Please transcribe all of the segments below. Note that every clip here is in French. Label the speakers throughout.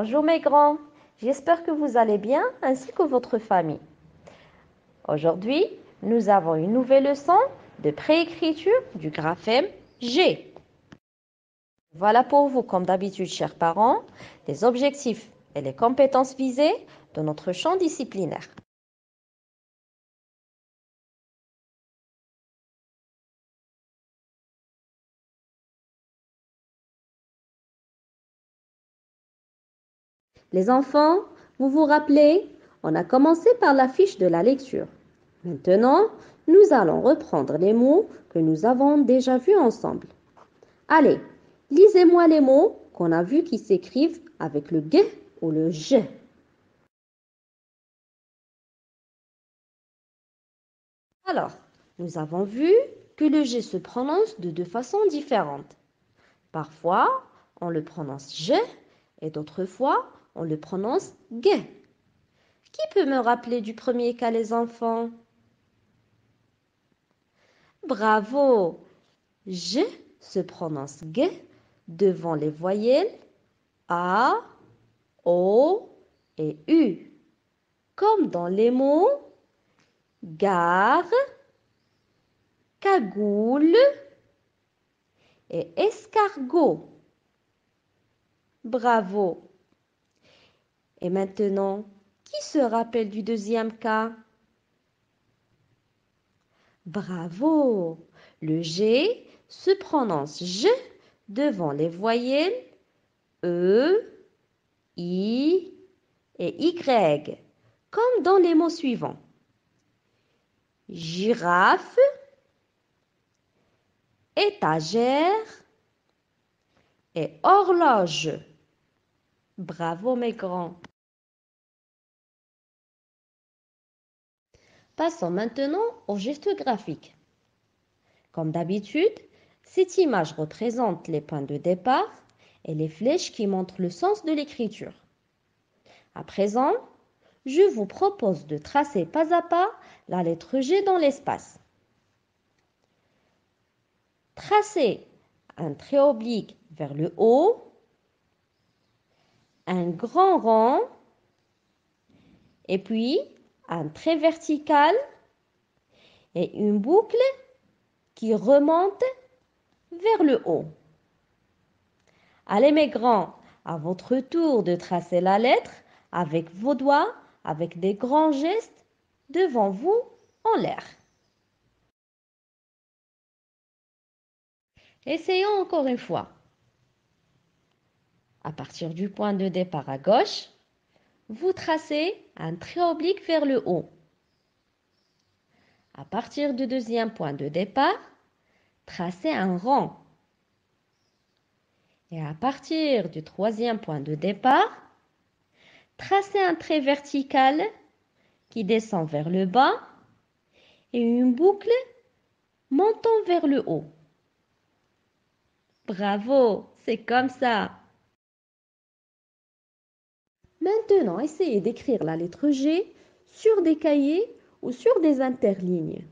Speaker 1: Bonjour mes grands, j'espère que vous allez bien ainsi que votre famille. Aujourd'hui, nous avons une nouvelle leçon de préécriture du graphème G. Voilà pour vous, comme d'habitude, chers parents, les objectifs et les compétences visées de notre champ disciplinaire. Les enfants, vous vous rappelez, on a commencé par la fiche de la lecture. Maintenant, nous allons reprendre les mots que nous avons déjà vus ensemble. Allez, lisez-moi les mots qu'on a vus qui s'écrivent avec le G ou le G. Alors, nous avons vu que le G se prononce de deux façons différentes. Parfois, on le prononce G et d'autres fois, on le prononce G. Qui peut me rappeler du premier cas, les enfants? Bravo! G se prononce G devant les voyelles A, O et U, comme dans les mots gare, cagoule et escargot. Bravo! Et maintenant, qui se rappelle du deuxième cas? Bravo! Le G se prononce G devant les voyelles E, I et Y, comme dans les mots suivants. Girafe, étagère et horloge. Bravo mes grands. Passons maintenant aux gestes graphiques. Comme d'habitude, cette image représente les points de départ et les flèches qui montrent le sens de l'écriture. À présent, je vous propose de tracer pas à pas la lettre G dans l'espace. Tracez un trait oblique vers le haut, un grand rond et puis un trait vertical et une boucle qui remonte vers le haut. Allez mes grands, à votre tour de tracer la lettre avec vos doigts, avec des grands gestes devant vous en l'air. Essayons encore une fois. À partir du point de départ à gauche, vous tracez un trait oblique vers le haut. À partir du deuxième point de départ, tracez un rond. Et à partir du troisième point de départ, tracez un trait vertical qui descend vers le bas et une boucle montant vers le haut. Bravo, c'est comme ça. Maintenant, essayez d'écrire la lettre G sur des cahiers ou sur des interlignes.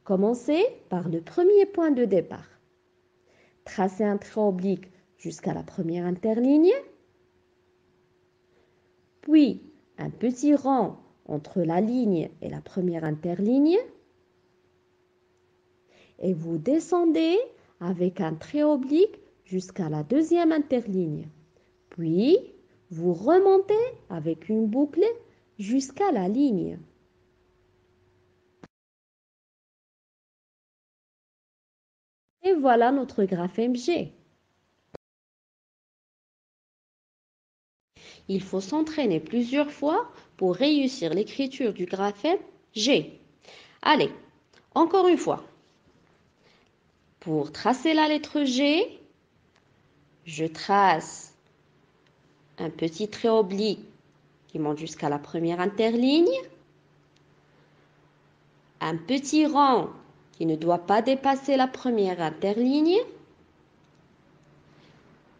Speaker 1: Commencez par le premier point de départ. Tracez un trait oblique jusqu'à la première interligne, puis un petit rond entre la ligne et la première interligne, et vous descendez avec un trait oblique jusqu'à la deuxième interligne. Puis, vous remontez avec une boucle jusqu'à la ligne. Et voilà notre graphème G. Il faut s'entraîner plusieurs fois pour réussir l'écriture du graphème G. Allez, encore une fois. Pour tracer la lettre G, je trace un petit trait oblique qui monte jusqu'à la première interligne, un petit rond qui ne doit pas dépasser la première interligne.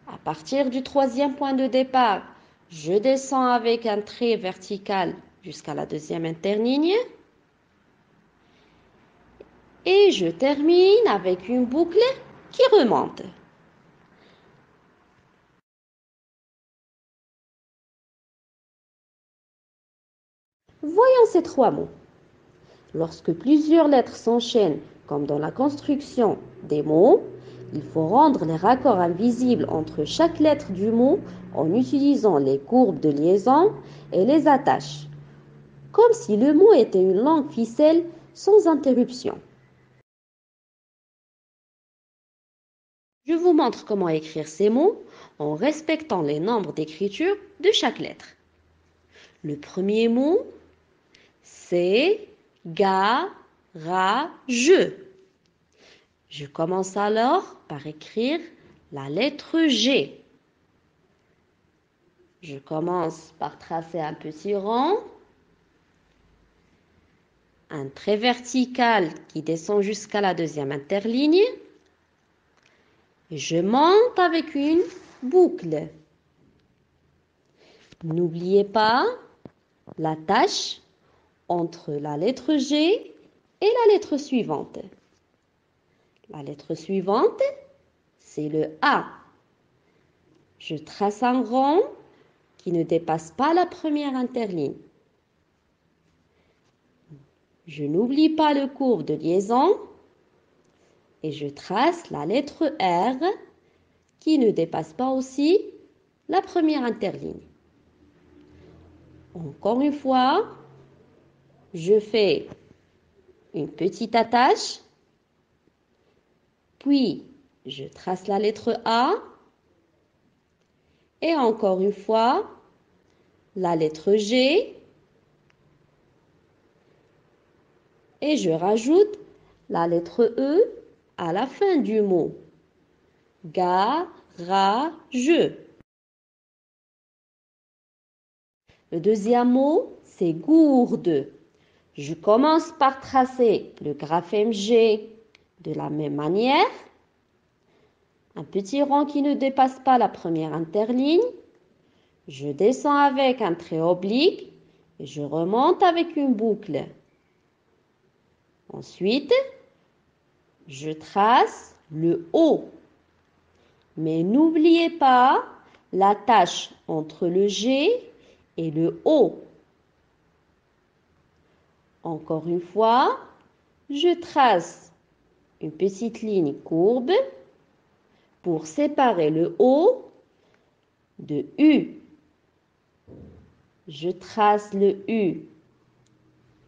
Speaker 1: À partir du troisième point de départ, je descends avec un trait vertical jusqu'à la deuxième interligne. Et je termine avec une boucle qui remonte. Voyons ces trois mots. Lorsque plusieurs lettres s'enchaînent, comme dans la construction des mots, il faut rendre les raccords invisibles entre chaque lettre du mot en utilisant les courbes de liaison et les attaches, comme si le mot était une longue ficelle sans interruption. Je vous montre comment écrire ces mots en respectant les nombres d'écriture de chaque lettre. Le premier mot, c'est garageux. Je commence alors par écrire la lettre G. Je commence par tracer un petit rond, un trait vertical qui descend jusqu'à la deuxième interligne. Je monte avec une boucle. N'oubliez pas la tache entre la lettre G et la lettre suivante. La lettre suivante, c'est le A. Je trace un rond qui ne dépasse pas la première interligne. Je n'oublie pas le courbe de liaison et je trace la lettre R qui ne dépasse pas aussi la première interligne. Encore une fois, je fais une petite attache, puis je trace la lettre A et encore une fois la lettre G et je rajoute la lettre E à la fin du mot. Garageux. Le deuxième mot, c'est gourde. Je commence par tracer le graphème G de la même manière. Un petit rond qui ne dépasse pas la première interligne. Je descends avec un trait oblique et je remonte avec une boucle. Ensuite, je trace le O. Mais n'oubliez pas la tache entre le G et le O. Encore une fois, je trace une petite ligne courbe pour séparer le O de U. Je trace le U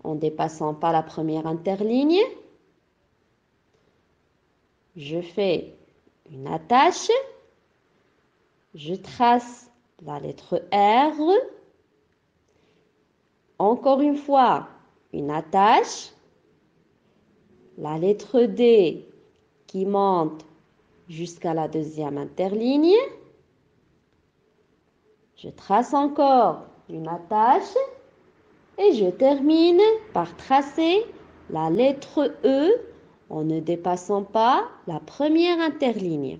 Speaker 1: en dépassant pas la première interligne. Je fais une attache. Je trace la lettre R. Encore une fois, une attache. La lettre D qui monte jusqu'à la deuxième interligne. Je trace encore une attache et je termine par tracer la lettre E en ne dépassant pas la première interligne.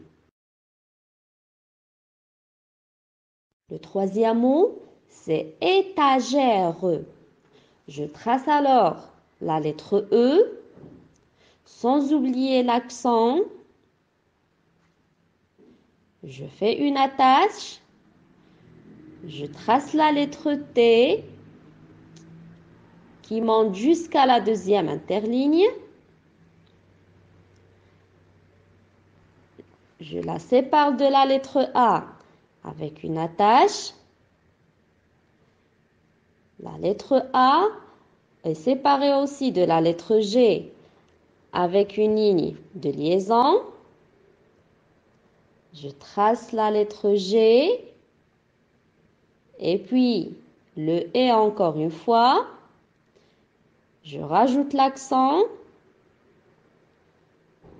Speaker 1: Le troisième mot, c'est étagère. Je trace alors la lettre E sans oublier l'accent. Je fais une attache. Je trace la lettre T qui monte jusqu'à la deuxième interligne. Je la sépare de la lettre A avec une attache. La lettre A est séparée aussi de la lettre G avec une ligne de liaison. Je trace la lettre G et puis le et encore une fois. Je rajoute l'accent.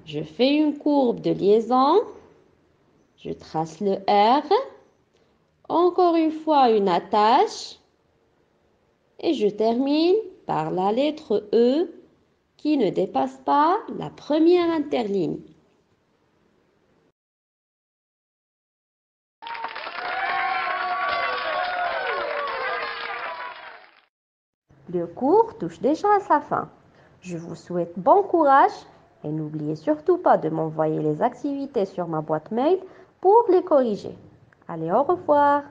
Speaker 1: Je fais une courbe de liaison. Je trace le R. Encore une fois une attache. Et je termine par la lettre E qui ne dépasse pas la première interligne. Le cours touche déjà à sa fin. Je vous souhaite bon courage et n'oubliez surtout pas de m'envoyer les activités sur ma boîte mail pour les corriger. Allez, au revoir!